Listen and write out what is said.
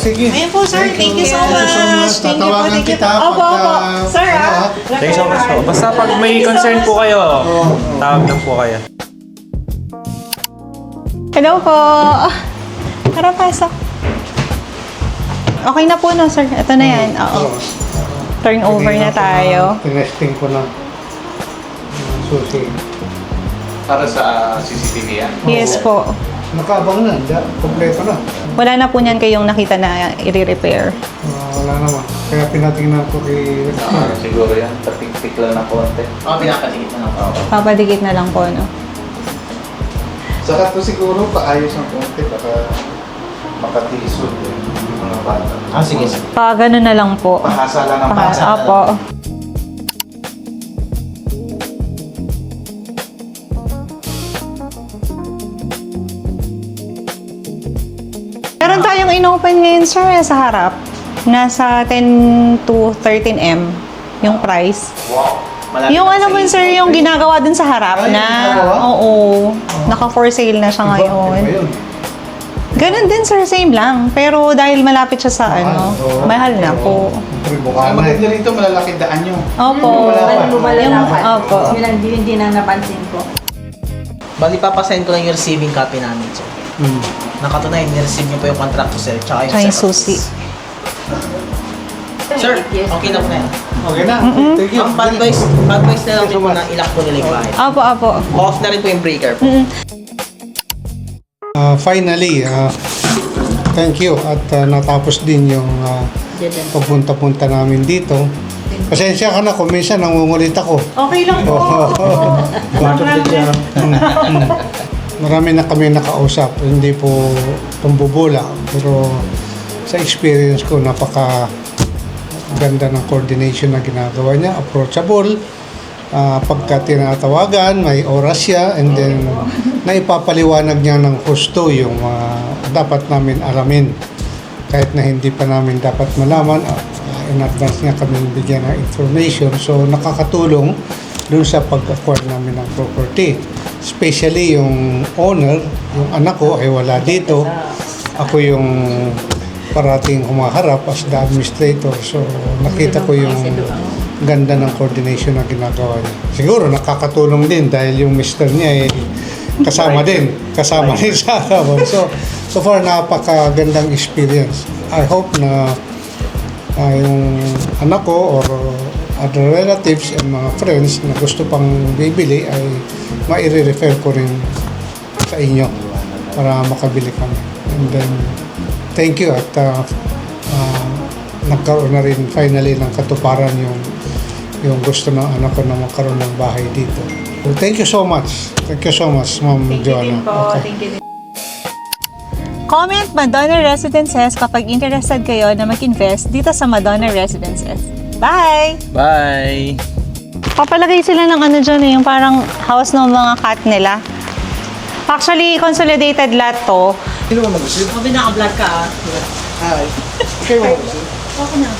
Sige. Ayun po, sir. Thank you so much. Thank you po. Tatawagan Thank you kita po. Opo, pagka, opo. Sir, Thanks so much po. Basta pag may concern po kayo, tawag lang po kayo. Hello po. Tara, pasok. Okay na po, no, sir? Ito na yan. Oo. Turn over na tayo. Tinesting ko ng susi. Para sa CCTV yan? Yes po. Nakaabang na. Kompleto na. Wala na po niyan kayong nakita na i-repair. Wala naman. Kaya pinatingnan ko kay... Siguro yan. Patik-tik lang na konti. Pinapatikit na lang. Papadikit na lang po, no? Saka to siguro paayos ng konti. Baka makatisod yung mga bata. Sige. Pa, ganun na lang po. Pahasa lang ang pahasa. Opo. Meron tayong in-open ngayon, sir, sa harap. Nasa 10 to 13M yung price. Wow. Malapit Yung na ano sa po, isip sir, ko yung eh. ginagawa dun sa harap Ay, na, ginagawa? oo, naka-for sale na siya ngayon. Iba yun. Ganun din, sir, same lang. Pero dahil malapit siya sa ano, oo. mahal na po. Siyempre, mukha Ang na maganda eh. rito, malalaki daan nyo. Opo. Opo. Yun ang hindi na napansin ko. Bali, papasend ko lang yung receiving copy namin, sir. Nakatunayan, ni-receive niyo po yung contract ko, sir. Tsaka Tsaka yung settlements. susi. Sir, okay na po na yan. Okay na. Thank you. Ang bad boys na lang din po na ilak po nila yung bahay. Opo, opo. Off na rin po yung breaker po. Finally, thank you. At natapos din yung pagpunta-punta namin dito. Pasensya ka na kung minsan nangungulit ako. Okay lang po. Marami na kami nakausap, hindi po pambubula. Pero sa experience ko, napaka ganda ng coordination na ginagawa niya. Approachable. Pagka tinatawagan, may oras siya. And then, naipapaliwanag niya ng husto yung dapat namin alamin. Kahit na hindi pa namin dapat malaman, in advance niya kami bigyan ng information. So, nakakatulong dun sa pag-acquire namin ng property. Especially yung owner, yung anak ko ay wala dito. Ako yung parating humaharap as the administrator. So, nakita ko yung ganda ng coordination na ginagawa niya. Siguro nakakatulong din dahil yung mister niya ay kasama din. Kasama rin sa habang. So far, napakagandang experience. I hope na yung anak ko or other relatives and mga friends na gusto pang bibili ay maire-refer ko rin sa inyo para makabili kami. And then, thank you at nagkaroon na rin finally ng katuparan yung gusto ng anak ko na magkaroon ng bahay dito. So, thank you so much. Thank you so much, Ma'am Joanna. Okay. Thank you din. Comment Madonna Residences kapag interested kayo na mag-invest dito sa Madonna Residences. Bye! Bye! Papalagay sila ng ano dyan eh, yung parang house ng mga cat nila. Actually, consolidated lot to. Sabi naka-vlog ka, ah. Hi. Okay, Okay na.